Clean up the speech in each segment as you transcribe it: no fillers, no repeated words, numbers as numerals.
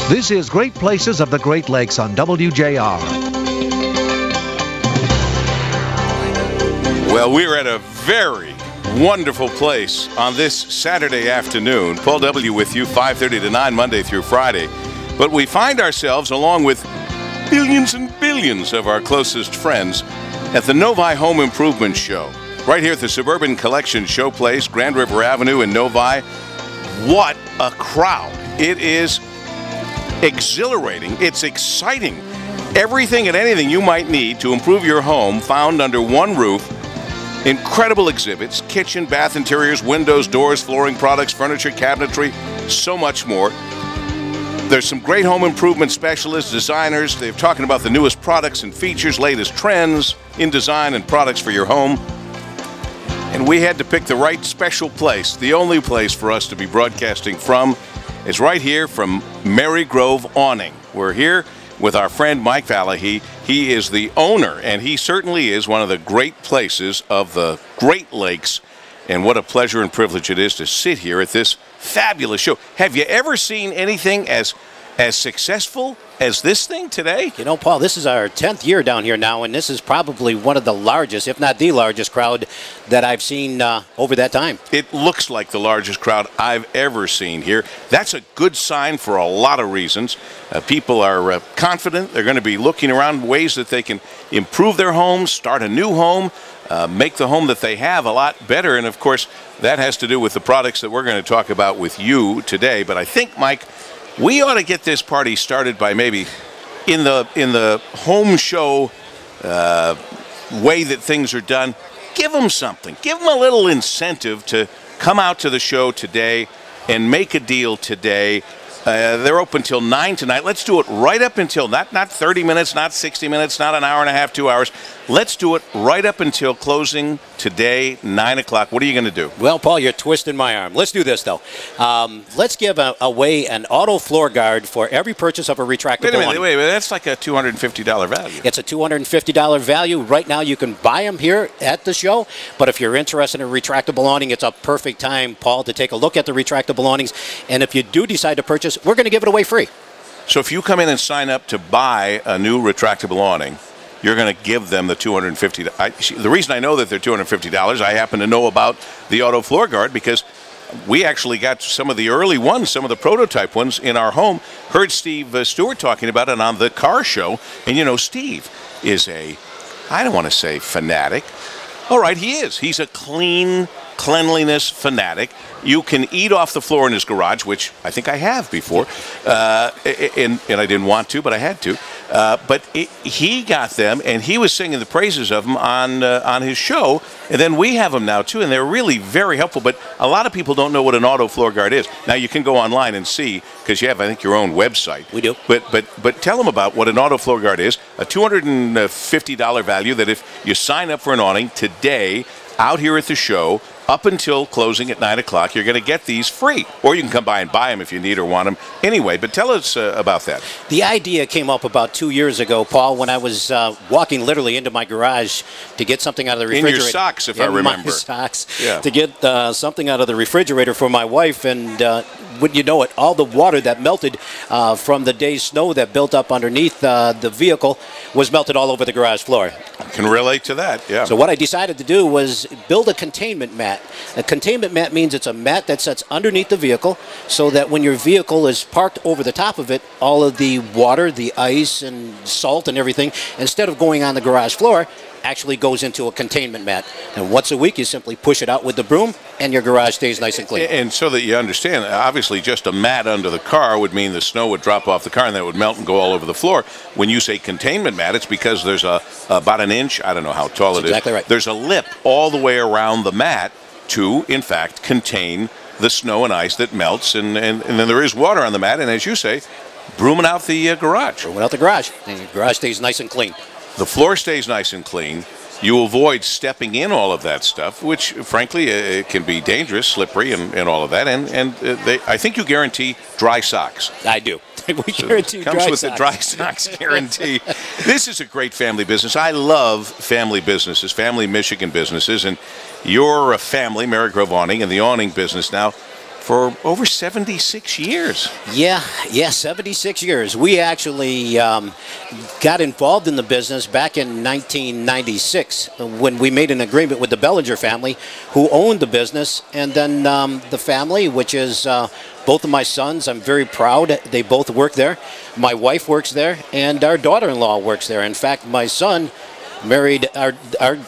This is Great Places of the Great Lakes on WJR. Well, we're at a very wonderful place on this Saturday afternoon. Paul W. with you, 5:30 to 9, Monday through Friday. But we find ourselves, along with billions and billions of our closest friends, at the Novi Home Improvement Show, right here at the Suburban Collection Showplace, Grand River Avenue in Novi. What a crowd. It is exhilarating. It's exciting. Everything and anything you might need to improve your home found under one roof. Incredible exhibits, kitchen, bath interiors, windows, doors, flooring products, furniture, cabinetry, so much more. There's some great home improvement specialists, designers. They're talking about the newest products and features, latest trends in design and products for your home. And we had to pick the right special place. The only place for us to be broadcasting from is right here from Marygrove Awning. We're here with our friend Mike Falahee. He is the owner, and he certainly is one of the great places of the Great Lakes. And what a pleasure and privilege it is to sit here at this fabulous show. Have you ever seen anything as successful as this thing today? You know, Paul, this is our 10th year down here now, and this is probably one of the largest, if not the largest crowd that I've seen over that time. It looks like the largest crowd I've ever seen here. That's a good sign for a lot of reasons. People are confident. They're going to be looking around ways that they can improve their homes, start a new home, make the home that they have a lot better. And, of course, that has to do with the products that we're going to talk about with you today. But I think, Mike, we ought to get this party started by maybe in the home show way that things are done. Give them something. Give them a little incentive to come out to the show today and make a deal today. They're open till 9 tonight. Let's do it right up until, not 30 minutes, not 60 minutes, not an hour and a half, 2 hours. Let's do it right up until closing today, 9 o'clock. What are you going to do? Well, Paul, you're twisting my arm. Let's do this, though. Let's give away an auto floor guard for every purchase of a retractable awning. Wait a minute. That's like a $250 value. It's a $250 value. Right now, you can buy them here at the show. But if you're interested in a retractable awning, it's a perfect time, Paul, to take a look at the retractable awnings. And if you do decide to purchase, we're going to give it away free. So if you come in and sign up to buy a new retractable awning, you're going to give them the $250. The reason I know that they're $250, I happen to know about the auto floor guard because we actually got some of the early ones, some of the prototype ones in our home. Heard Steve Stewart talking about it on the car show. And, you know, Steve is I don't want to say fanatic. All right, he is. He's a cleanliness fanatic. You can eat off the floor in his garage, which I think I have before, and I didn't want to, but I had to. But he got them, and he was singing the praises of them on his show, and then we have them now, too, and they're really very helpful. But a lot of people don't know what an auto floor guard is. Now, you can go online and see, because you have, I think, your own website. We do. But tell them about what an auto floor guard is, a $250 value that if you sign up for an awning today out here at the show, up until closing at 9 o'clock, you're going to get these free. Or you can come by and buy them if you need or want them. Anyway, but tell us about that. The idea came up about 2 years ago, Paul, when I was walking literally into my garage to get something out of the refrigerator. In your socks, if I remember. My socks. Yeah. To get something out of the refrigerator for my wife. And wouldn't you know it, all the water that melted from the day's snow that built up underneath the vehicle was melted all over the garage floor. I can relate to that, yeah. So what I decided to do was build a containment mat. A containment mat means it's a mat that sits underneath the vehicle so that when your vehicle is parked over the top of it, all of the water, the ice and salt and everything, instead of going on the garage floor, actually goes into a containment mat. And once a week, you simply push it out with the broom, and your garage stays nice and clean. And so that you understand, obviously just a mat under the car would mean the snow would drop off the car and that would melt and go all over the floor. When you say containment mat, it's because there's about an inch, I don't know how tall it is. Exactly right. There's a lip all the way around the mat to, in fact, contain the snow and ice that melts. And then there is water on the mat, and as you say, brooming out the garage. Brooming out the garage, and your garage stays nice and clean. The floor stays nice and clean. You avoid stepping in all of that stuff, which, frankly, it can be dangerous, slippery, and all of that. And I think you guarantee dry socks. I do. We guarantee dry socks. Comes with the dry socks guarantee. This is a great family business. I love family businesses, family Michigan businesses, and you're a family, Marygrove Awning, in the awning business now. for over 76 years. Yeah, 76 years. We actually got involved in the business back in 1996 when we made an agreement with the Bellinger family, who owned the business, and then the family, which is both of my sons. I'm very proud. They both work there. My wife works there, and our daughter-in-law works there. In fact, my son married our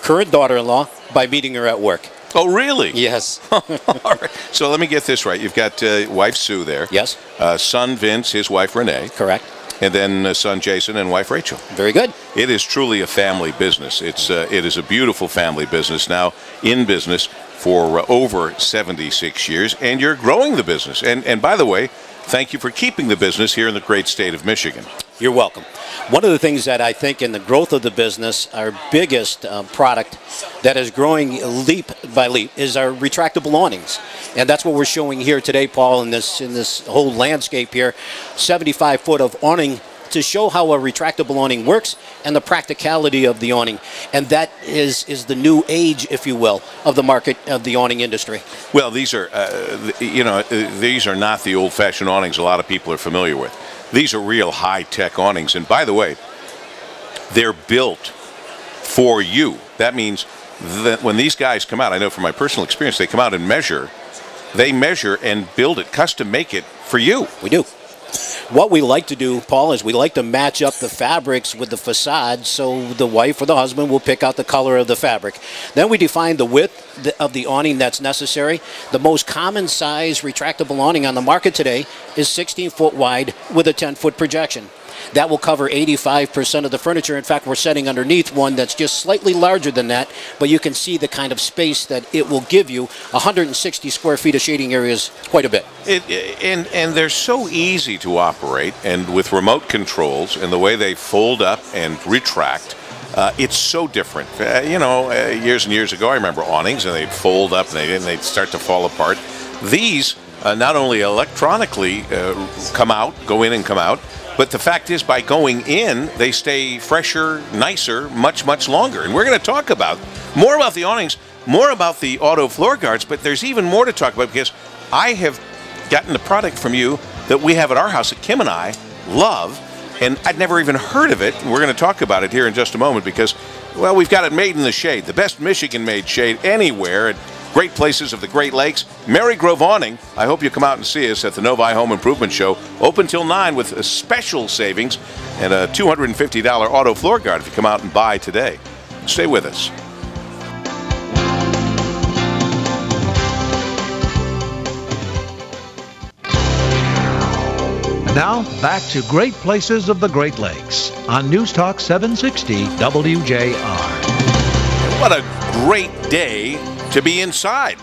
current daughter-in-law by meeting her at work. Oh, really? Yes. All right. So let me get this right. You've got wife Sue there. Yes. Son Vince, his wife Renee. Correct. And then son Jason and wife Rachel. Very good. It is truly a family business. It is a beautiful family business, now in business for over 76 years, and you're growing the business. And by the way, thank you for keeping the business here in the great state of Michigan. You're welcome. One of the things that I think in the growth of the business, our biggest product that is growing leap by leap is our retractable awnings. And that's what we're showing here today, Paul, in this whole landscape here. 75 foot of awning to show how a retractable awning works and the practicality of the awning. And that is the new age, if you will, of the market of the awning industry. Well, these are, these are not the old-fashioned awnings a lot of people are familiar with. These are real high-tech awnings. And by the way, they're built for you. That means that when these guys come out, I know from my personal experience, they come out and measure. They measure and build it, custom make it for you. We do. What we like to do, Paul, is we like to match up the fabrics with the facade, so the wife or the husband will pick out the color of the fabric. Then we define the width of the awning that's necessary. The most common size retractable awning on the market today is 16 foot wide with a 10-foot projection. That will cover 85% of the furniture. In fact, we're setting underneath one that's just slightly larger than that, but you can see the kind of space that it will give you. 160 square feet of shading area is quite a bit. And they're so easy to operate, and with remote controls and the way they fold up and retract, it's so different. Years and years ago, I remember awnings, and they'd fold up and they'd start to fall apart. These not only electronically go in and come out, but the fact is, by going in, they stay fresher, nicer, much, much longer. And we're going to talk more about the awnings, more about the auto floor guards, but there's even more to talk about, because I have gotten the product from you that we have at our house that Kim and I love, and I'd never even heard of it. And we're going to talk about it here in just a moment, because, well, we've got it made in the shade, the best Michigan-made shade anywhere, at great places of the Great Lakes. Marygrove Awning. I hope you come out and see us at the Novi Home Improvement Show. Open till 9 with a special savings and a $250 auto floor guard if you come out and buy today. Stay with us. And now, back to Great Places of the Great Lakes on News Talk 760 WJR. What a great day to be inside.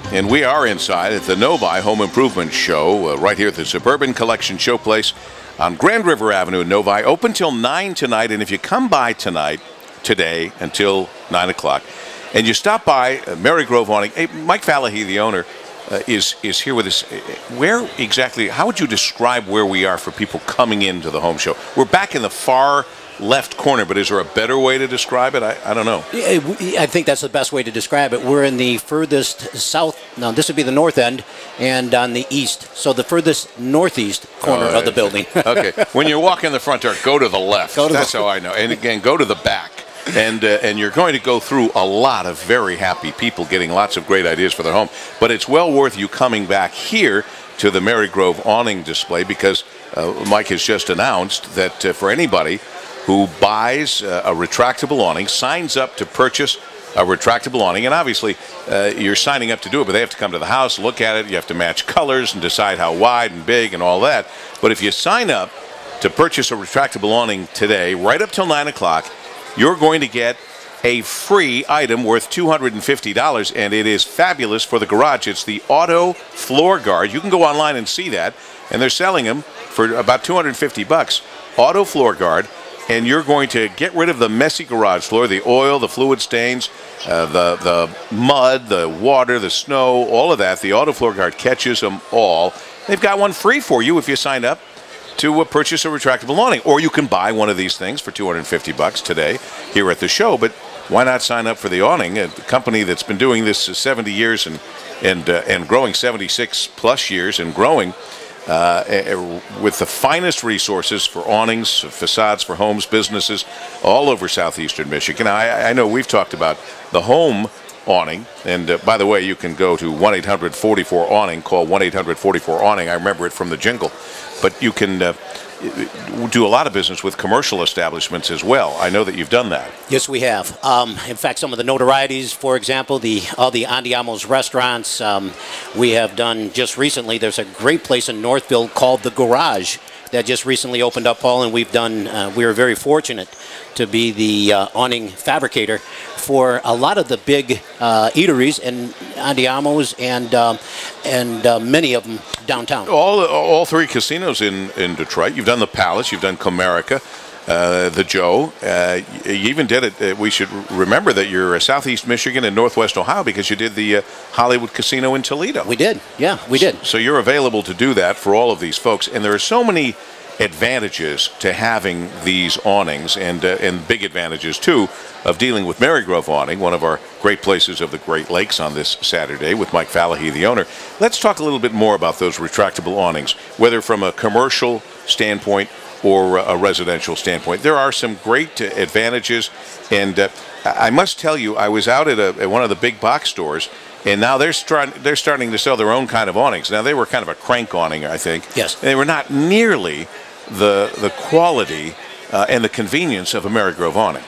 And we are inside at the Novi Home Improvement Show, right here at the Suburban Collection Showplace on Grand River Avenue in Novi. Open till 9 tonight. And if you come by today, until 9 o'clock, and you stop by Marygrove Awning, hey, Mike Falahee, the owner, is here with us. Where exactly, how would you describe where we are for people coming into the home show? We're back in the far left corner, but is there a better way to describe it? I don't know. I think that's the best way to describe it. We're in the furthest south. Now, this would be the north end, and on the east. So the furthest northeast corner of the building. Okay. When you're walking the front door, go to the left. That's how I know. And again, go to the back. And you're going to go through a lot of very happy people getting lots of great ideas for their home. But it's well worth you coming back here to the Marygrove Awning display, because Mike has just announced that for anybody who buys a retractable awning, signs up to purchase a retractable awning, and obviously you're signing up to do it, but they have to come to the house, look at it, you have to match colors and decide how wide and big and all that. But if you sign up to purchase a retractable awning today, right up till 9 o'clock, you're going to get a free item worth $250, and it is fabulous for the garage. It's the Auto Floor Guard. You can go online and see that, and they're selling them for about $250. Auto Floor Guard. And you're going to get rid of the messy garage floor, the oil, the fluid stains, the mud, the water, the snow, all of that. The Auto Floor Guard catches them all. They've got one free for you if you sign up to purchase a retractable awning. Or you can buy one of these things for $250 today here at the show. But why not sign up for the awning, a company that's been doing this 70 years and and growing 76 plus years and growing with the finest resources for awnings, facades for homes, businesses all over southeastern Michigan. I know we've talked about the home awning, and by the way, you can go to 1-800-44-AWNING, call 1-800-44-AWNING. I remember it from the jingle, but you can do a lot of business with commercial establishments as well. I know that you've done that. Yes, we have. In fact, some of the notorieties, for example, all the Andiamo's restaurants. We have done just recently. There's a great place in Northville called The Garage that just recently opened up, Paul, and we've done. We are very fortunate to be the awning fabricator for a lot of the big eateries and Andiamo's and many of them downtown. All three casinos in Detroit. You've done the Palace, you've done Comerica, the Joe. You even did it. We should remember that you're Southeast Michigan and Northwest Ohio because you did the Hollywood Casino in Toledo. We did. Yeah, we did. So you're available to do that for all of these folks, and there are so many advantages to having these awnings, and big advantages too of dealing with Marygrove Awning, one of our great places of the Great Lakes, on this Saturday with Mike Falahee, the owner. Let's talk a little bit more about those retractable awnings, whether from a commercial standpoint or a residential standpoint. There are some great advantages, and I must tell you, I was out at one of the big box stores, and now they're starting to sell their own kind of awnings. Now, they were kind of a crank awning, I think. Yes. They were not nearly the quality and the convenience of a Marygrove awning.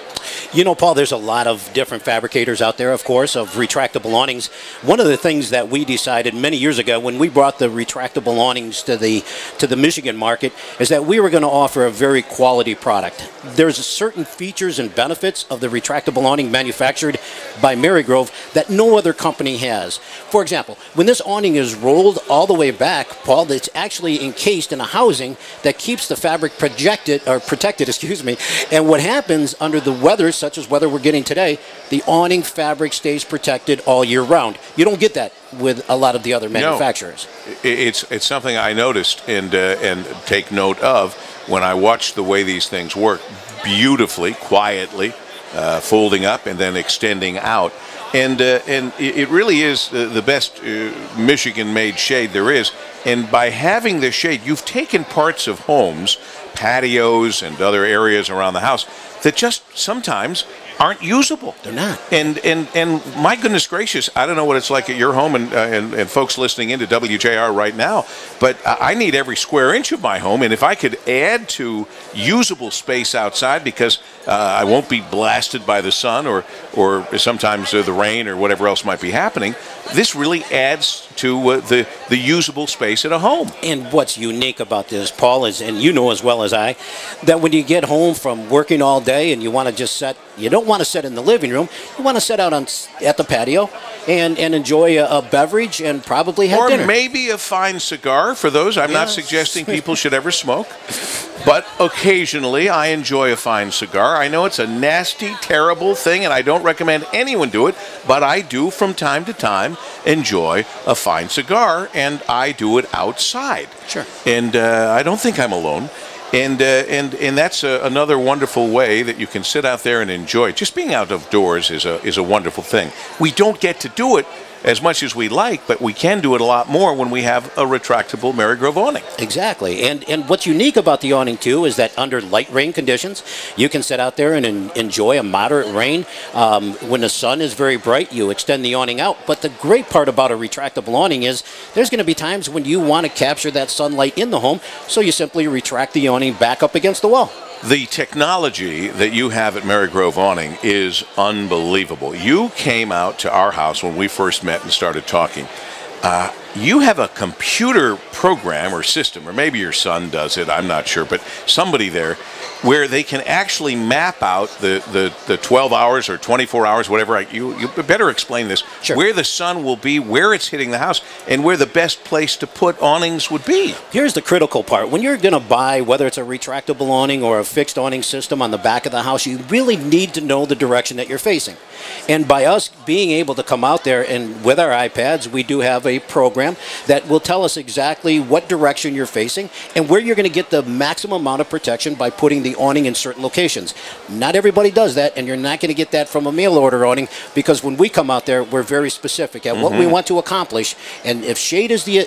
You know, Paul, there's a lot of different fabricators out there, of course, of retractable awnings. One of the things that we decided many years ago when we brought the retractable awnings to the Michigan market is that we were going to offer a very quality product. There's certain features and benefits of the retractable awning manufactured by Marygrove that no other company has. For example, when this awning is rolled all the way back, Paul, it's actually encased in a housing that keeps the fabric protected, and what happens under the weather, such as weather we're getting today, the awning fabric stays protected all year round. You don't get that with a lot of the other manufacturers. No, it's something I noticed and take note of when I watch the way these things work. Beautifully, quietly, folding up and then extending out. And it really is the best Michigan-made shade there is. And by having this shade, you've taken parts of homes, patios and other areas around the house that just sometimes aren't usable. They're not. And my goodness gracious, I don't know what it's like at your home and folks listening into WJR right now, but I need every square inch of my home, and if I could add to usable space outside because I won't be blasted by the sun or sometimes the rain or whatever else might be happening, this really adds to the usable space at a home. And what's unique about this, Paul, is, and you know as well as I, that when you get home from working all day and you want to just you don't want to sit in the living room, you want to sit out at the patio and enjoy a beverage and probably have dinner. Or maybe a fine cigar for those. I'm not suggesting people should ever smoke, but occasionally I enjoy a fine cigar. I know it's a nasty, terrible thing, and I don't recommend anyone do it, but I do from time to time enjoy a fine cigar, and I do it outside. Sure. And I don't think I'm alone. And that's another wonderful way that you can sit out there and enjoy. Just being out of doors is a wonderful thing. We don't get to do it as much as we like, but we can do it a lot more when we have a retractable Marygrove awning. Exactly. And what's unique about the awning, too, is that under light rain conditions, you can sit out there and enjoy a moderate rain. When the sun is very bright, you extend the awning out. But the great part about a retractable awning is there's going to be times when you want to capture that sunlight in the home, so you simply retract the awning back up against the wall. The technology that you have at Marygrove Awning is unbelievable. You came out to our house when we first met and started talking. You have a computer program or system, or maybe your son does it, I'm not sure, but somebody there, where they can actually map out the 12 hours or 24 hours, whatever. You better explain this. Sure. Where the sun will be, where it's hitting the house, and where the best place to put awnings would be. Here's the critical part. When you're going to buy, whether it's a retractable awning or a fixed awning system on the back of the house, you really need to know the direction that you're facing. And by us being able to come out there and with our iPads, we do have a program program that will tell us exactly what direction you're facing and where you're going to get the maximum amount of protection by putting the awning in certain locations. Not everybody does that, and you're not going to get that from a mail order awning, because when we come out there, we're very specific at what we want to accomplish. And if shade is the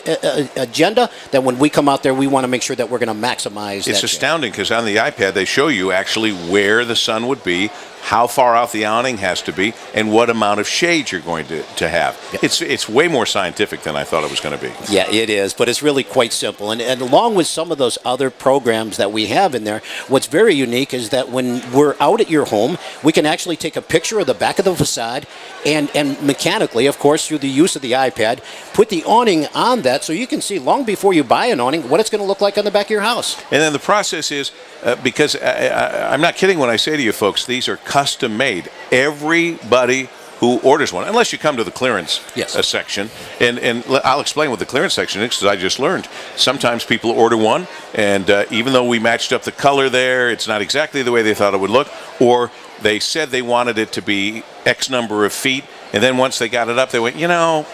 agenda, then when we come out there, we want to make sure that we're going to maximize that. It's astounding because on the iPad, they show you actually where the sun would be, how far out the awning has to be, and what amount of shade you're going to have. Yep. It's way more scientific than I thought it was going to be. Yeah, it is, but it's really quite simple. And along with some of those other programs that we have in there, what's very unique is that when we're out at your home, we can actually take a picture of the back of the facade and mechanically, of course, through the use of the iPad, put the awning on that so you can see long before you buy an awning what it's going to look like on the back of your house. And then the process is, because I'm not kidding when I say to you folks, these are custom made. Everybody who orders one, unless you come to the clearance section, and I'll explain what the clearance section is because I just learned. Sometimes people order one, and even though we matched up the color there, it's not exactly the way they thought it would look, or they said they wanted it to be X number of feet, and then once they got it up, they went, you know,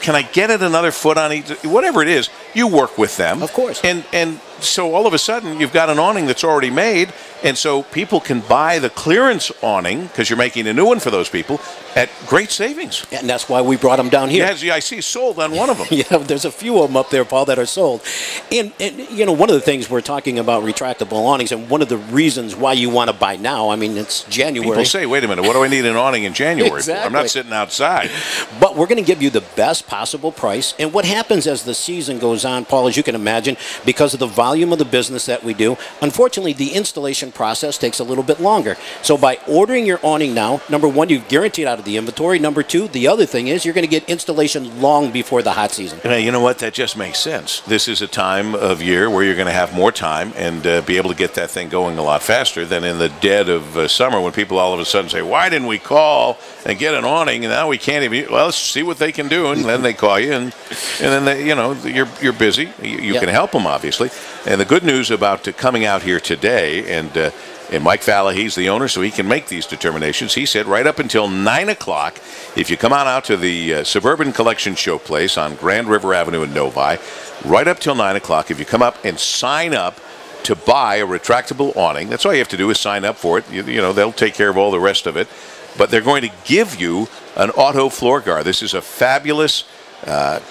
can I get it another foot on each? Whatever it is, you work with them. Of course. And so all of a sudden, you've got an awning that's already made, and so people can buy the clearance awning, because you're making a new one for those people, at great savings. And that's why we brought them down here. Yeah, I see sold on one of them. Yeah, there's a few of them up there, Paul, that are sold. And, you know, one of the things we're talking about retractable awnings, and one of the reasons why you want to buy now, I mean, it's January. People say, wait a minute, what do I need an awning in January Exactly. for? I'm not sitting outside. But we're going to give you the best possible price. And what happens as the season goes on, Paul, as you can imagine, because of the volume of the business that we do, unfortunately, the installation process takes a little bit longer. So by ordering your awning now, number one, you're guaranteed out of the inventory. Number two, the other thing is you're going to get installation long before the hot season. You know what? That just makes sense. This is a time of year where you're going to have more time and be able to get that thing going a lot faster than in the dead of summer when people all of a sudden say, why didn't we call and get an awning, and now we can't even, well, let's see what they can do, and then they call you, and then they, you know, you're busy. You can help them, obviously. And the good news about coming out here today, and Mike Falahee, he's the owner, so he can make these determinations. He said right up until 9 o'clock, if you come on out to the Suburban Collection Showplace on Grand River Avenue in Novi, right up till 9 o'clock, if you come up and sign up to buy a retractable awning, that's all you have to do is sign up for it. You know, they'll take care of all the rest of it. But they're going to give you an auto floor guard. This is a fabulous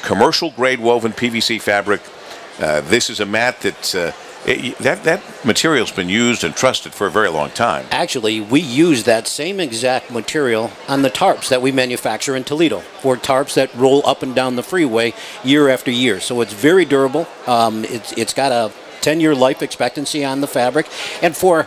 commercial-grade woven PVC fabric. This is a mat that that material's been used and trusted for a very long time. Actually, we use that same exact material on the tarps that we manufacture in Toledo, for tarps that roll up and down the freeway year after year. So it's very durable. It's got a 10-year life expectancy on the fabric, and for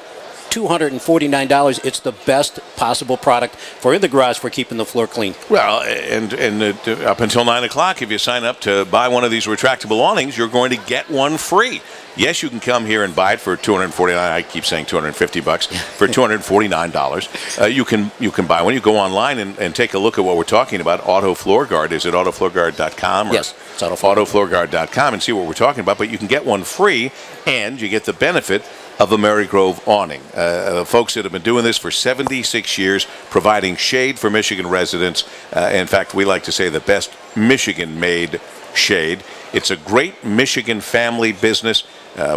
$249, it's the best possible product for in the garage for keeping the floor clean. Well, and up until 9 o'clock, if you sign up to buy one of these retractable awnings, you're going to get one free. Yes, you can come here and buy it for $249. I keep saying $250 for $249. You can buy one. You go online and take a look at what we're talking about. Auto Floor Guard. Is it autofloorguard.com? Yes, it's autofloorguard.com, and see what we're talking about. But you can get one free, and you get the benefit of a Marygrove awning. Folks that have been doing this for 76 years, providing shade for Michigan residents. In fact, we like to say the best Michigan-made shade. It's a great Michigan family business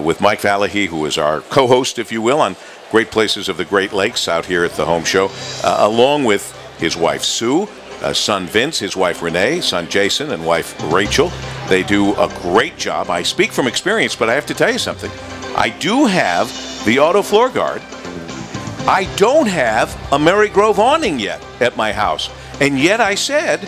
with Mike Falahee, who is our co-host, if you will, on Great Places of the Great Lakes out here at the home show, along with his wife, Sue, son Vince, his wife Renee, son Jason, and wife Rachel. They do a great job. I speak from experience, but I have to tell you something. I do have the Auto Floor Guard. I don't have a Marygrove awning yet at my house. And yet I said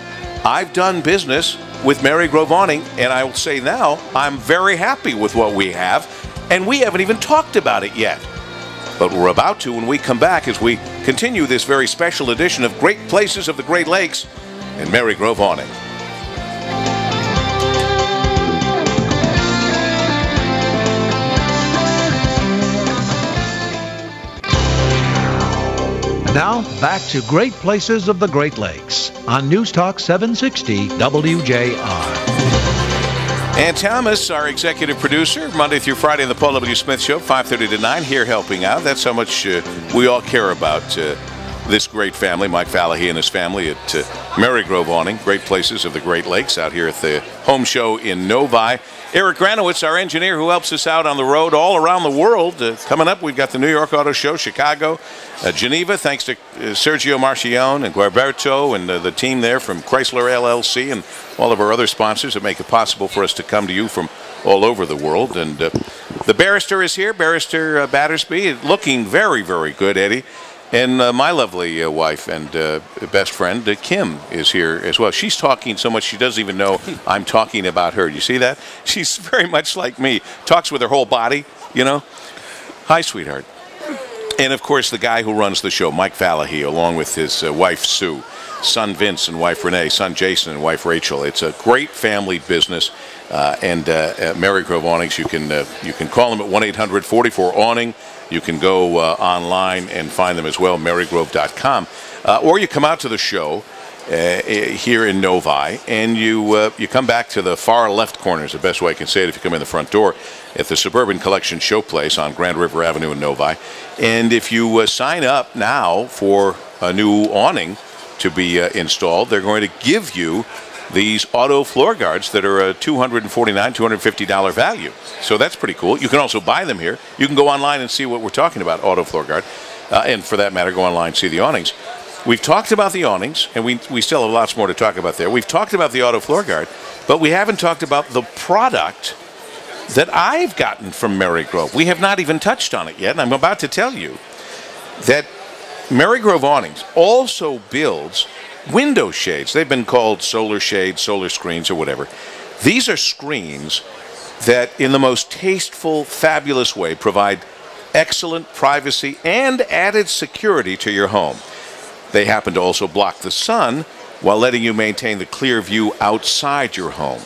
I've done business with Marygrove Awning, and I will say now I'm very happy with what we have, and we haven't even talked about it yet. But we're about to when we come back as we continue this very special edition of Great Places of the Great Lakes and Marygrove Awning. Now, back to Great Places of the Great Lakes on News Talk 760 WJR. And Thomas, our executive producer, Monday through Friday on the Paul W. Smith Show, 5:30 to 9, here helping out. That's how much we all care about this great family, Mike Falahee and his family at Marygrove Awning, Great Places of the Great Lakes, out here at the home show in Novi. Eric Granowitz, our engineer, who helps us out on the road all around the world. Coming up, we've got the New York Auto Show, Chicago, Geneva, thanks to Sergio Marchione and Gualberto and the team there from Chrysler LLC and all of our other sponsors that make it possible for us to come to you from all over the world. And the barrister is here, Barrister Battersby, looking very, very good, Eddie. And my lovely wife and best friend, Kim, is here as well. She's talking so much she doesn't even know I'm talking about her. You see that? She's very much like me. Talks with her whole body, you know. Hi, sweetheart. And, of course, the guy who runs the show, Mike Falahee, along with his wife, Sue, son Vince and wife Renee, son Jason and wife Rachel. It's a great family business. And at Marygrove Awnings, you can call them at 1-800-44-AWNING. You can go online and find them as well, marygrove.com. Or you come out to the show here in Novi, and you come back to the far left corner is the best way I can say it if you come in the front door at the Suburban Collection Showplace on Grand River Avenue in Novi. And if you sign up now for a new awning to be installed, they're going to give you these auto floor guards that are a $249, $250 value. So that's pretty cool. You can also buy them here. You can go online and see what we're talking about, auto floor guard. And for that matter, go online and see the awnings. We've talked about the awnings, and we still have lots more to talk about there. We've talked about the auto floor guard, but we haven't talked about the product that I've gotten from Marygrove. We have not even touched on it yet, and I'm about to tell you that Marygrove Awnings also builds window shades. They've been called solar shades, solar screens, or whatever. These are screens that, in the most tasteful, fabulous way, provide excellent privacy and added security to your home. They happen to also block the sun while letting you maintain the clear view outside your home.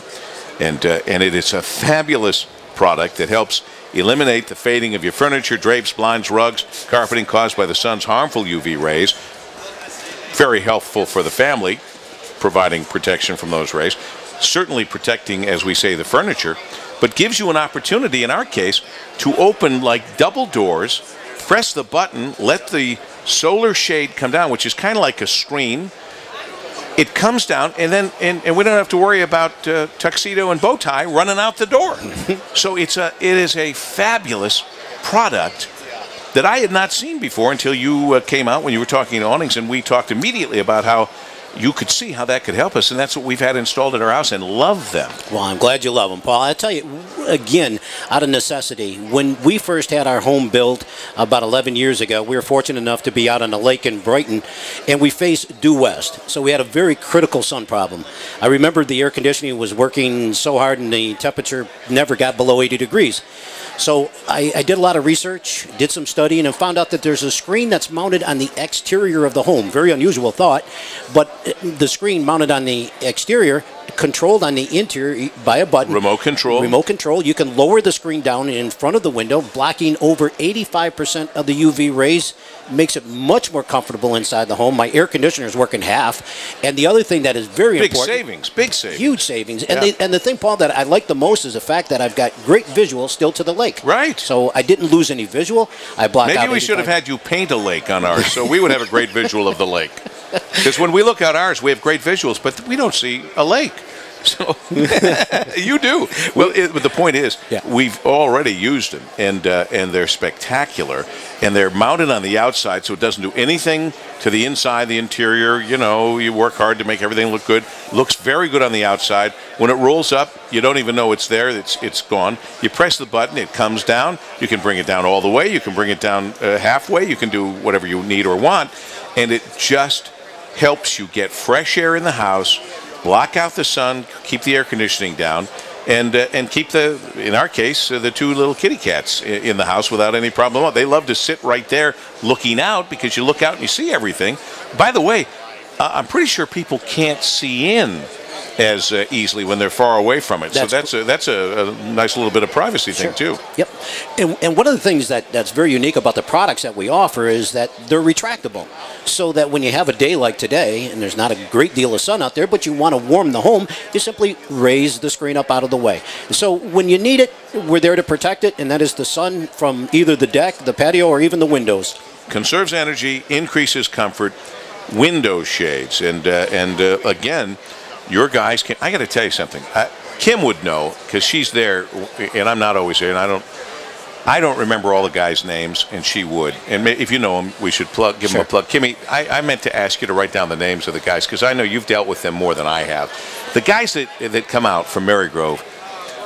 And it is a fabulous product that helps eliminate the fading of your furniture, drapes, blinds, rugs, carpeting caused by the sun's harmful UV rays. Very helpful for the family, providing protection from those rays. Certainly protecting, as we say, the furniture, but gives you an opportunity, in our case, to open like double doors, press the button, let the solar shade come down, which is kind of like a screen. It comes down, and then and we don't have to worry about tuxedo and bow tie running out the door. So it is a fabulous product that I had not seen before until you came out when you were talking awnings, and we talked immediately about how you could see how that could help us, and that's what we've had installed at our house and love them. Well, I'm glad you love them, Paul. I tell you, again, out of necessity, when we first had our home built about 11 years ago, we were fortunate enough to be out on the lake in Brighton, and we faced due west, so we had a very critical sun problem. I remember the air conditioning was working so hard and the temperature never got below 80 degrees. So I did a lot of research, did some studying, and found out that there's a screen that's mounted on the exterior of the home. Very unusual thought, but the screen mounted on the exterior, controlled on the interior by a button. Remote control. Remote control. You can lower the screen down in front of the window, blocking over 85% of the UV rays. Makes it much more comfortable inside the home. My air conditioner is working half. And the other thing that is very important. Big savings. Huge savings. And the thing, Paul, that I like the most is the fact that I've got great visual still to the lake. Right. So I didn't lose any visual. I blocked out. Maybe we should have had you paint a lake on ours so we would have a great visual of the lake. Because when we look out ours, we have great visuals, but we don't see a lake. So you do. Well, but the point is, we've already used them, and they're spectacular, and they're mounted on the outside, so it doesn't do anything to the inside, the interior. You know, you work hard to make everything look good. Looks very good on the outside. When it rolls up, you don't even know it's there. It's gone. You press the button, it comes down. You can bring it down all the way. You can bring it down halfway. You can do whatever you need or want, and it just helps you get fresh air in the house, block out the sun, keep the air conditioning down, and keep in our case, the two little kitty cats in the house without any problem. They love to sit right there looking out because you look out and you see everything. By the way, I'm pretty sure people can't see in as easily when they're far away from it. So that's a nice little bit of privacy thing too. Yep. And one of the things that's very unique about the products that we offer is that they're retractable. So that when you have a day like today, and there's not a great deal of sun out there, but you want to warm the home, you simply raise the screen up out of the way. So when you need it, we're there to protect it, and that is the sun from either the deck, the patio, or even the windows. conserves energy, increases comfort, window shades, and again, your guys can. I got to tell you something. Kim would know because she's there, and I'm not always there, and I don't remember all the guys' names, and she would. And if you know them, we should give them a plug. Kimmy, I meant to ask you to write down the names of the guys because I know you've dealt with them more than I have. The guys that come out from Marygrove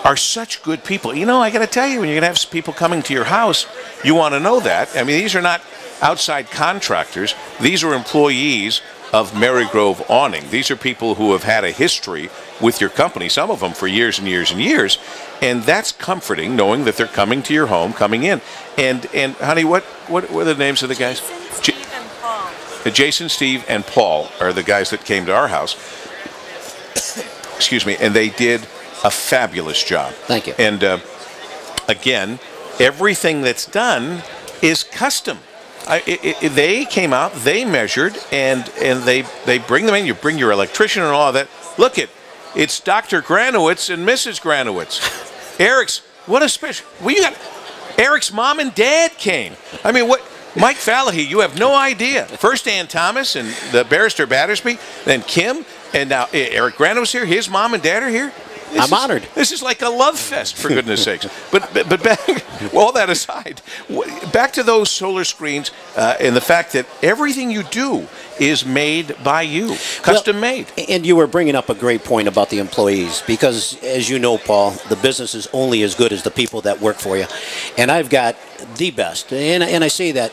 are such good people. You know, I got to tell you, when you're going to have people coming to your house, you want to know that. I mean, these are not outside contractors. These are employees of Marygrove Awning. These are people who have had a history with your company, some of them for years and years and years, and that's comforting knowing that they're coming to your home, coming in. And honey, what are the names of the guys? Jason, Steve, and Paul. Jason, Steve, and Paul are the guys that came to our house. Excuse me, and they did a fabulous job. Thank you. And again, everything that's done is custom. They came out, they measured, and they bring them in. You bring your electrician and all of that. Look it's Dr. Granowitz and Mrs. Granowitz. Eric's, what a special. Well, you got Eric's mom and dad came. I mean, what? Mike Falahee, you have no idea. First Ann Thomas and the barrister Battersby, then Kim, and now Eric Granowitz here. His mom and dad are here. I'm honored. This is like a love fest, for goodness sakes. But back, all that aside, back to those solar screens and the fact that everything you do is made by you, custom made. And you were bringing up a great point about the employees because, as you know, Paul, the business is only as good as the people that work for you. And I've got the best, and I say that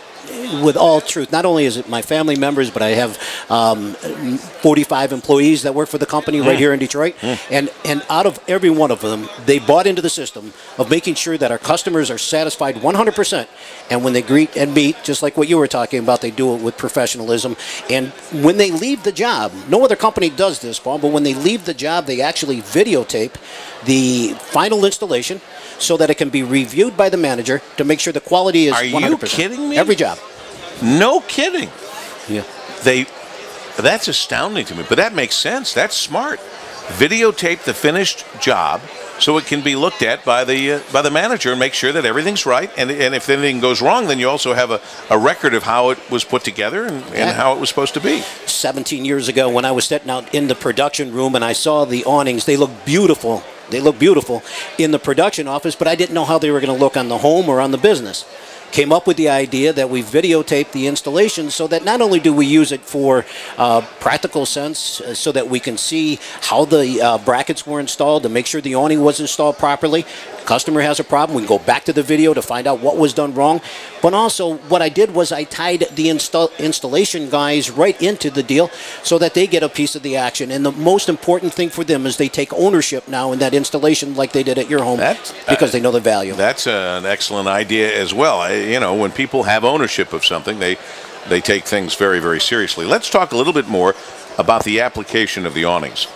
with all truth. Not only is it my family members, but I have 45 employees that work for the company right here in Detroit. And out of every one of them, they bought into the system of making sure that our customers are satisfied 100%. And when they greet and meet, just like what you were talking about, they do it with professionalism. And when they leave the job, no other company does this, Paul, but when they leave the job, they actually videotape the final installation so that it can be reviewed by the manager to make sure the quality is 100%. Are you kidding me? Every job. No kidding. Yeah. That's astounding to me, but that makes sense. That's smart. Videotape the finished job so it can be looked at by the manager and make sure that everything's right. And if anything goes wrong, then you also have a record of how it was put together and how it was supposed to be. 17 years ago when I was sitting out in the production room and I saw the awnings, they look beautiful. They look beautiful in the production office, but I didn't know how they were going to look on the home or on the business. Came up with the idea that we videotape the installation so that not only do we use it for practical sense so that we can see how the brackets were installed to make sure the awning was installed properly. Customer has a problem, we can go back to the video to find out what was done wrong. But also what I did was I tied the installation guys right into the deal so that they get a piece of the action. And the most important thing for them is they take ownership now in that installation like they did at your home because they know the value. That's an excellent idea as well. You know, when people have ownership of something, they take things very, very seriously. Let's talk a little bit more about the application of the awnings.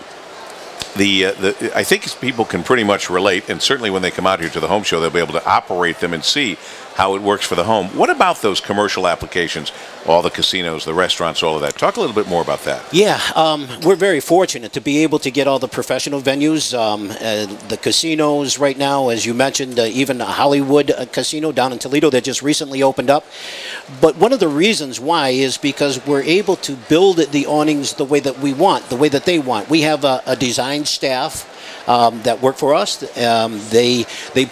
I think people can pretty much relate, and certainly when they come out here to the home show, they'll be able to operate them and see how it works for the home. What about those commercial applications, all the casinos, the restaurants, all of that? Talk a little bit more about that. Yeah, we're very fortunate to be able to get all the professional venues, the casinos right now, as you mentioned, even a Hollywood casino down in Toledo that just recently opened up. But one of the reasons why is because we're able to build the awnings the way that we want, the way that they want. We have a design staff that work for us. They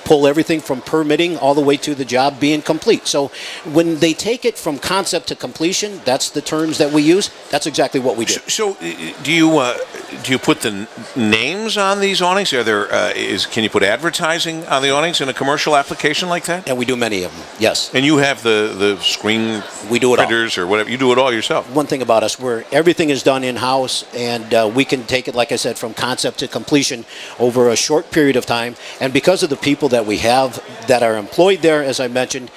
pull everything from permitting all the way to the job being complete. So when they take it from concept to completion, that's the terms that we use. That's exactly what we do. So do you put the names on these awnings? Can you put advertising on the awnings in a commercial application like that? And we do many of them, yes. And you have the screen we do it printers all. Or whatever. You do it all yourself. One thing about us, everything is done in-house, and we can take it, like I said, from concept to completion over a short period of time. And because of the people that we have that are employed there, as I mentioned,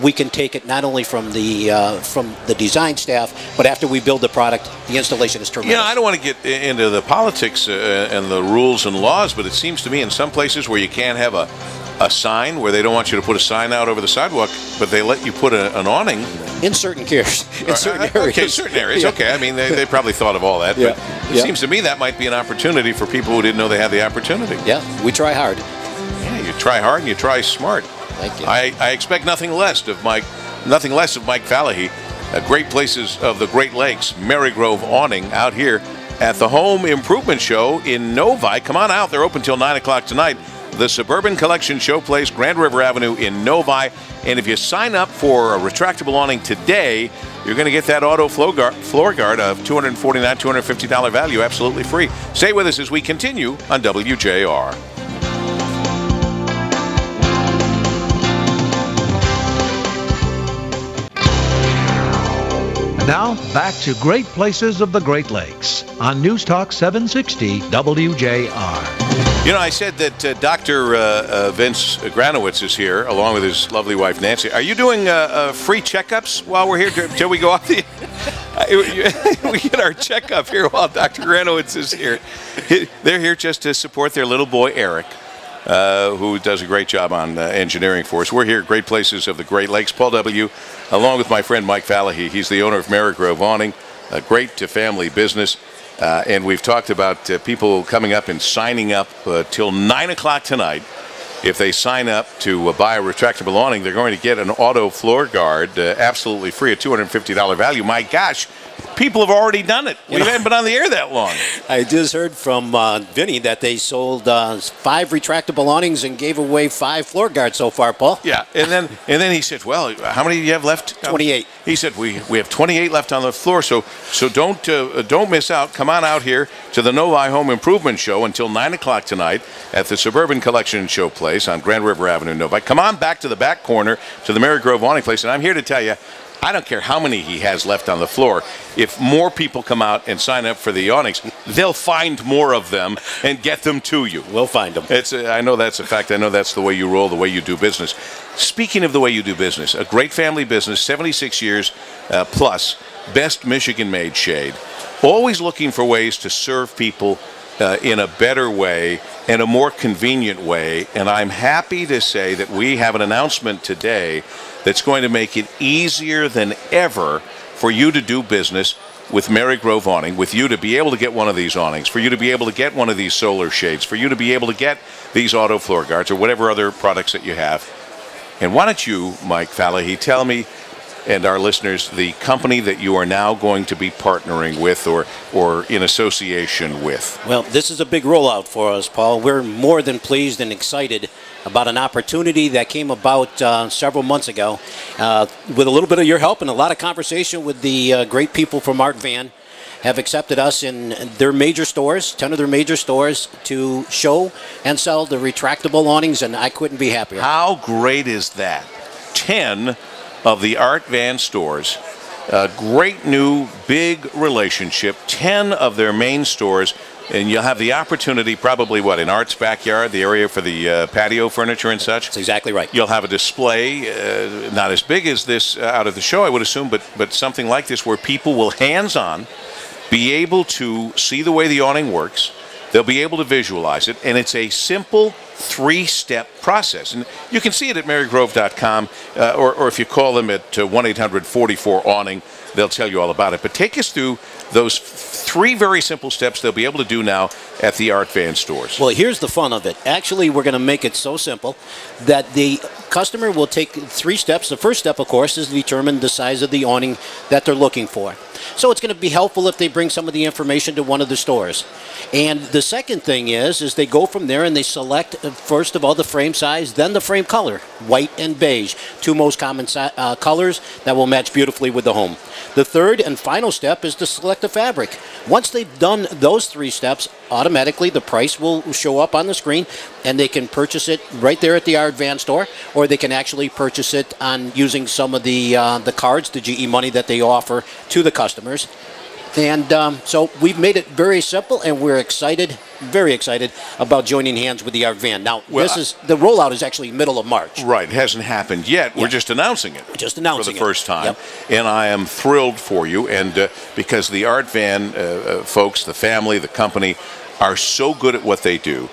we can take it not only from the design staff, but after we build the product, the installation is tremendous. You know, I don't want to get into the politics and the rules and laws, but it seems to me in some places where you can't have a sign, where they don't want you to put a sign out over the sidewalk, but they let you put an awning. In certain areas. In certain areas. Okay, certain areas. Yeah. Okay, I mean, they probably thought of all that. Yeah. But it seems to me that might be an opportunity for people who didn't know they had the opportunity. Yeah, we try hard. Yeah, you try hard and you try smart. Thank you. I expect nothing less of Mike nothing less of Mike Falahee. Great Places of the Great Lakes, Marygrove Awning, out here at the Home Improvement Show in Novi. Come on out. They're open till 9 o'clock tonight. The Suburban Collection Showplace, Grand River Avenue in Novi. And if you sign up for a retractable awning today, you're going to get that auto floor guard of $249, $250 value absolutely free. Stay with us as we continue on WJR. Now, back to Great Places of the Great Lakes on News Talk 760 WJR. You know, I said that Dr. Vince Granowitz is here, along with his lovely wife, Nancy. Are you doing free checkups while we're here till we go off the... we get our checkup here while Dr. Granowitz is here. They're here just to support their little boy, Eric, who does a great job on engineering for us. We're here at Great Places of the Great Lakes. Paul W., along with my friend Mike Falahee. He's the owner of Marygrove Awning, a great family business. And we've talked about people coming up and signing up till 9 o'clock tonight. If they sign up to buy a retractable awning, they're going to get an auto floor guard absolutely free at $250 value. My gosh, people have already done it. We haven't been on the air that long. I just heard from Vinny that they sold 5 retractable awnings and gave away 5 floor guards so far, Paul. Yeah, and then he said, well, how many do you have left? 28. He said, we have 28 left on the floor, so don't miss out. Come on out here to the Novi Home Improvement Show until 9 o'clock tonight at the Suburban Collection Showplace on Grand River Avenue, Novi. Come on back to the back corner to the Marygrove Awning place, and I'm here to tell you, I don't care how many he has left on the floor. If more people come out and sign up for the awnings, they'll find more of them and get them to you. We'll find them. I know that's a fact. I know that's the way you roll, the way you do business. Speaking of the way you do business, a great family business, 76 years plus, best Michigan-made shade. Always looking for ways to serve people in a better way and a more convenient way. And I'm happy to say that we have an announcement today that's going to make it easier than ever for you to do business with Marygrove Awning, with you to be able to get one of these awnings, for you to be able to get one of these solar shades, for you to be able to get these auto floor guards or whatever other products that you have. And why don't you, Mike Falahee, tell me and our listeners the company that you are now going to be partnering with or in association with? Well, this is a big rollout for us, Paul. We're more than pleased and excited about an opportunity that came about several months ago with a little bit of your help and a lot of conversation with the great people from Art Van. Have accepted us in their major stores, 10 of their major stores, to show and sell the retractable awnings, and I couldn't be happier. How great is that? 10 of the Art Van stores, a great new big relationship, 10 of their main stores, and you'll have the opportunity probably, in Art's backyard, the area for the patio furniture and such? That's exactly right. You'll have a display, not as big as this out of the show, I would assume, but something like this where people will hands-on be able to see the way the awning works. They'll be able to visualize it, and it's a simple 3-step process. And you can see it at marygrove.com, or if you call them at 1-800-44-AWNING, they'll tell you all about it. But take us through those 3 very simple steps they'll be able to do now at the Art Van stores. Well, here's the fun of it. Actually, we're going to make it so simple that the customer will take 3 steps. The first step, of course, is to determine the size of the awning that they're looking for. So it's going to be helpful if they bring some of the information to one of the stores. And the second thing is they go from there and they select, first of all, the frame size, then the frame color, white and beige, 2 most common colors that will match beautifully with the home. The third and final step is to select the fabric. Once they've done those 3 steps, automatically the price will show up on the screen, and they can purchase it right there at the Art Van store, or they can actually purchase it on using some of the cards, the GE money that they offer to the customers. And so we've made it very simple, and we're excited, very excited about joining hands with the Art Van. Now, the rollout is actually middle of March. Right, it hasn't happened yet. We're just announcing it. Just announcing for the first time. Yep. And I am thrilled for you, and because the Art Van folks, the family, the company, are so good at what they do.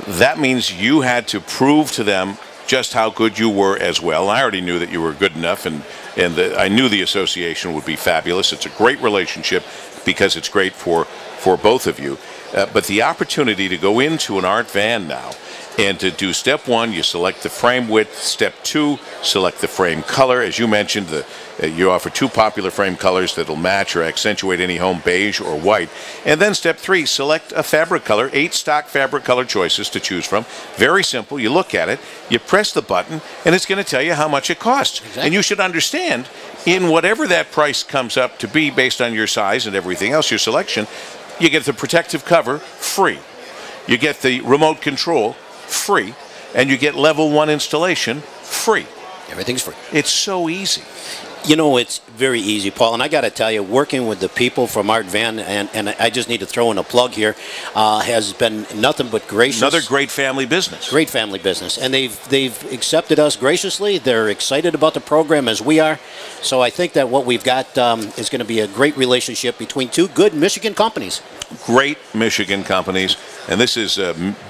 That means you had to prove to them just how good you were as well. I already knew that you were good enough, and I knew the association would be fabulous. It's a great relationship because it's great for both of you. But the opportunity to go into an art van now and to do step one, you select the frame width. Step two, select the frame color. As you mentioned, you offer two popular frame colors that'll match or accentuate any home, beige or white. And then step three, select a fabric color, 8 stock fabric color choices to choose from. Very simple. You look at it, you press the button, and it's going to tell you how much it costs. Exactly. And you should understand, in whatever that price comes up to be based on your size and everything else, your selection, you get the protective cover free. You get the remote control free, and you get level 1 installation free. Everything's free. It's so easy. You know, it's very easy, Paul, and I got to tell you, working with the people from Art Van, and I just need to throw in a plug here, has been nothing but gracious. Another great family business. Great family business, and they've accepted us graciously. They're excited about the program as we are. So I think that what we've got is going to be a great relationship between two good Michigan companies. Great Michigan companies, and this is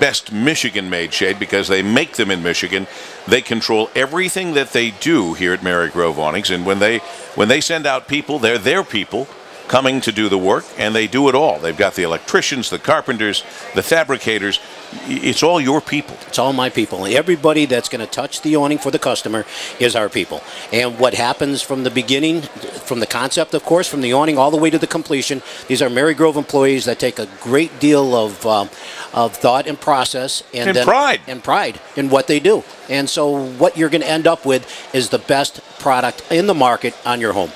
best Michigan-made shade because they make them in Michigan. They control everything that they do here at Marygrove Awnings, and when they send out people, they're their people coming to do the work, and they do it all. They've got the electricians, the carpenters, the fabricators. It's all your people. It's all my people. Everybody that's going to touch the awning for the customer is our people. And what happens from the beginning, from the concept, of course, from the awning all the way to the completion, these are Marygrove employees that take a great deal of thought and process and pride in what they do. And so what you're going to end up with is the best product in the market on your home.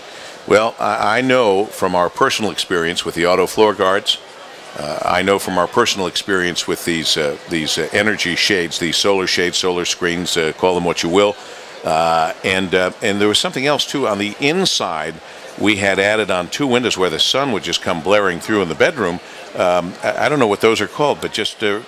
Well, I know from our personal experience with the auto floor guards, I know from our personal experience with these energy shades, these solar shades, solar screens, call them what you will, and there was something else too on the inside. We had added on 2 windows where the sun would just come blaring through in the bedroom. I don't know what those are called, but just a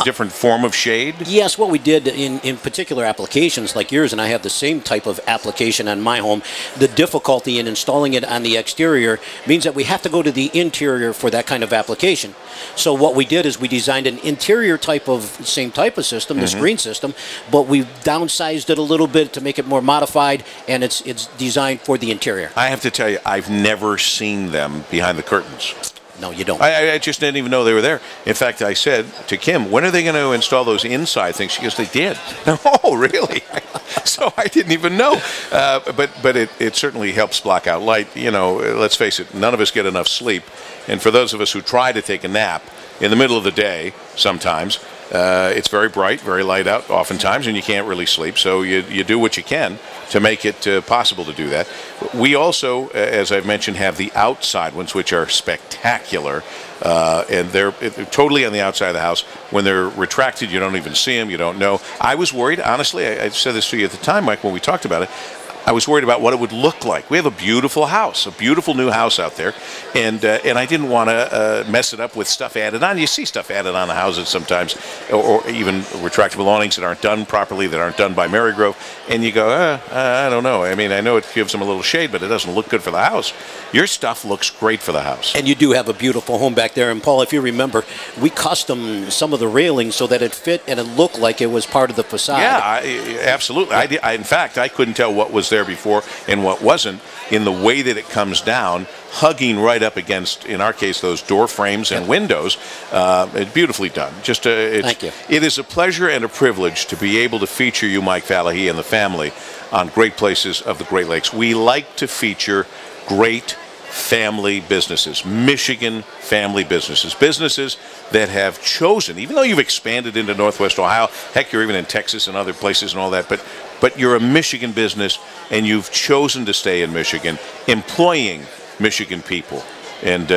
different form of shade? Yes, what we did in particular applications like yours, and I have the same type of application on my home, the difficulty in installing it on the exterior means that we have to go to the interior for that kind of application. So what we did is we designed an interior same type of system, the screen system, but we downsized it a little bit to make it more modified, and it's designed for the interior. I have to tell you, I've never seen them behind the curtains. No, you don't. I just didn't even know they were there. In fact, I said to Kim, when are they going to install those inside things? She goes, they did. Oh, really? So I didn't even know. But it certainly helps block out light. You know, let's face it, none of us get enough sleep. And for those of us who try to take a nap in the middle of the day sometimes, it's very bright, very light out oftentimes, and you can't really sleep. So you do what you can to make it possible to do that. We also, as I've mentioned, have the outside ones, which are spectacular. And they're totally on the outside of the house. When they're retracted, you don't even see them. You don't know. I was worried, honestly. I said this to you at the time, Mike, when we talked about it. I was worried about what it would look like. We have a beautiful house, a beautiful new house out there, and I didn't want to mess it up with stuff added on. You see stuff added on the houses sometimes, or even retractable awnings that aren't done properly, that aren't done by Marygrove, and you go, I don't know. I mean, I know it gives them a little shade, but it doesn't look good for the house. Your stuff looks great for the house. And you do have a beautiful home back there. And Paul, if you remember, we custom some of the railings so that it fit and it looked like it was part of the facade. Yeah, absolutely. Yeah. In fact, I couldn't tell what was there before and what wasn't in the way that it comes down, hugging right up against, in our case, those door frames and windows. It's beautifully done. Thank you. It is a pleasure and a privilege to be able to feature you, Mike Falahee, and the family on Great Places of the Great Lakes. We like to feature great family businesses, Michigan family businesses that have chosen, even though you've expanded into Northwest Ohio, heck, you're even in Texas and other places and all that, but you're a Michigan business and you've chosen to stay in Michigan, employing Michigan people and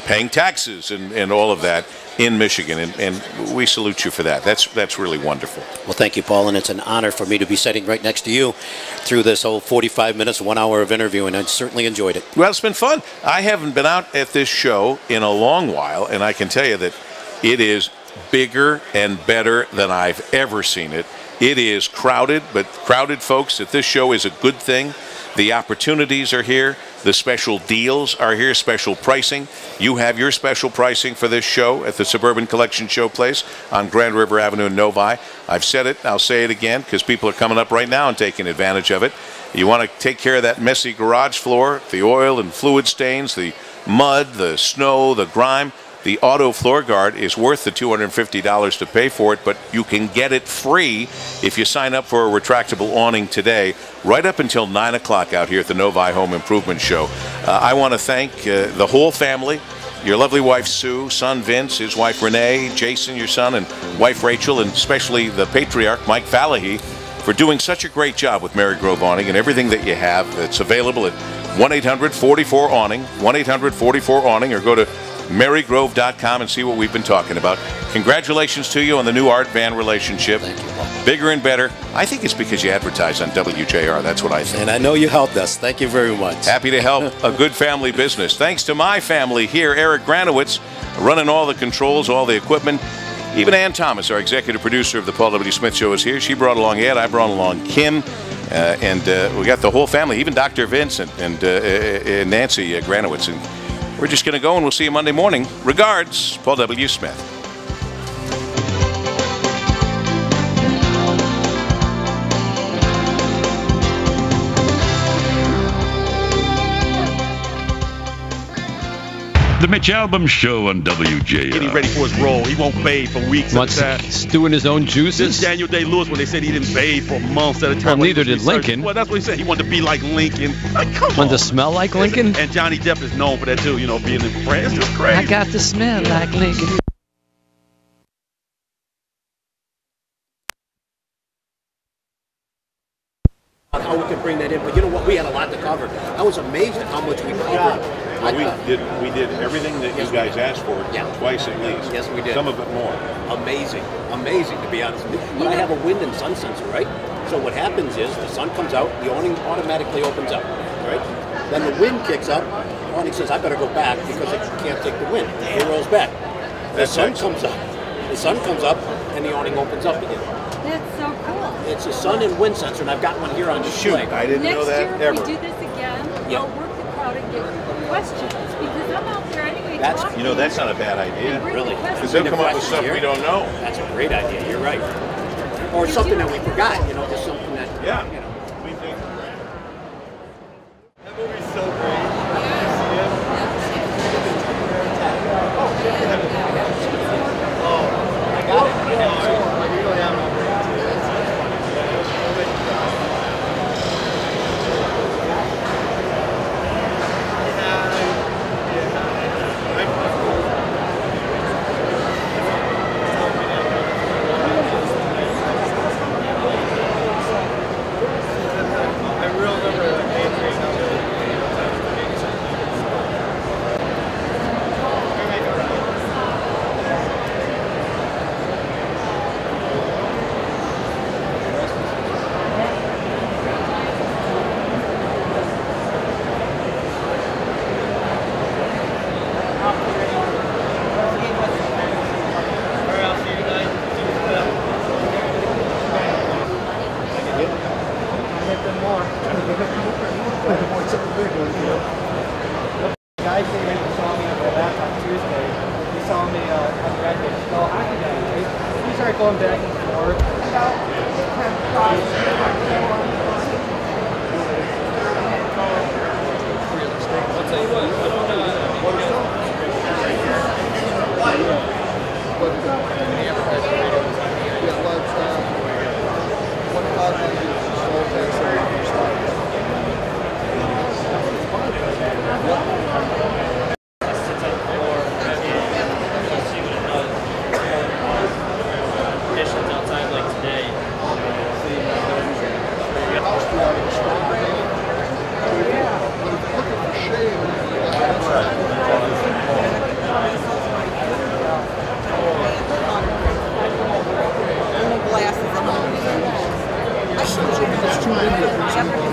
paying taxes and all of that in Michigan, and we salute you for that. That's really wonderful. Well, thank you, Paul, and it's an honor for me to be sitting right next to you through this whole 45 minutes, 1 hour of interview, and I certainly enjoyed it. Well, it's been fun. I haven't been out at this show in a long while, and I can tell you that it is bigger and better than I've ever seen it. It is crowded, but crowded, folks, at this show is a good thing. The opportunities are here. The special deals are here, special pricing. You have your special pricing for this show at the Suburban Collection Showplace on Grand River Avenue in Novi. I've said it, I'll say it again, because people are coming up right now and taking advantage of it. You want to take care of that messy garage floor, the oil and fluid stains, the mud, the snow, the grime. The auto floor guard is worth the $250 to pay for it, but you can get it free if you sign up for a retractable awning today, right up until 9 o'clock out here at the Novi Home Improvement Show. I want to thank the whole family, your lovely wife Sue, son Vince, his wife Renee, Jason, your son, and wife Rachel, and especially the patriarch Mike Falahee for doing such a great job with Marygrove Awning and everything that you have that's available at 1-800-44-AWNING, 1-800-44-AWNING, or go to Marygrove.com and see what we've been talking about. Congratulations to you on the new art van relationship. Thank you, Paul. Bigger and better. I think it's because you advertise on WJR. That's what I think. And I know you helped us. Thank you very much. Happy to help a good family business. Thanks to my family here, Eric Granowitz, running all the controls, all the equipment. Even Ann Thomas, our executive producer of the Paul W. Smith Show, is here. She brought along Ed. I brought along Kim. And we got the whole family, even Dr. Vincent and Nancy Granowitz. And we're just going to go, and we'll see you Monday morning. Regards, Paul W. Smith. The Mitch Albom Show on WJR. Getting ready for his role. He won't bathe for weeks at a time. Stewing his own juices? This is Daniel Day-Lewis when they said he didn't bathe for months at a time. Well, neither did Lincoln. Well, that's what he said. He wanted to be like Lincoln. Like, come on. Wanted to smell like Lincoln? And Johnny Depp is known for that, too, you know, being in France. It's just crazy. I got to smell like Lincoln. How we could bring that in, but you know what? We had a lot to cover. I was amazed at how much we covered. We did everything that you guys asked for twice at least. Yes, we did. Some of it more. Amazing, to be honest with you. But I have a wind and sun sensor, right? So what happens is the sun comes out, the awning automatically opens up, right? Then the wind kicks up, the awning says, I better go back because it can't take the wind. It rolls back. The sun comes up, and the awning opens up again. That's so cool. It's a sun and wind sensor, and I've got one here on display. I didn't know that Next year, ever. if we do this again, I'll work the crowd and get questions because I'm out there anyway. That's- talking. You know, that's not a bad idea. And bring Really? the questions. Because they'll come up with stuff we don't know. That's a great idea. You're right. Or something that we forgot. You know, just something that Yeah. you know. We think. That movie's so great. I got it. Guy came in and saw me back on Tuesday. He saw me on the record. So I can we started going back and forth. About 10 I'll tell you what, Glasses.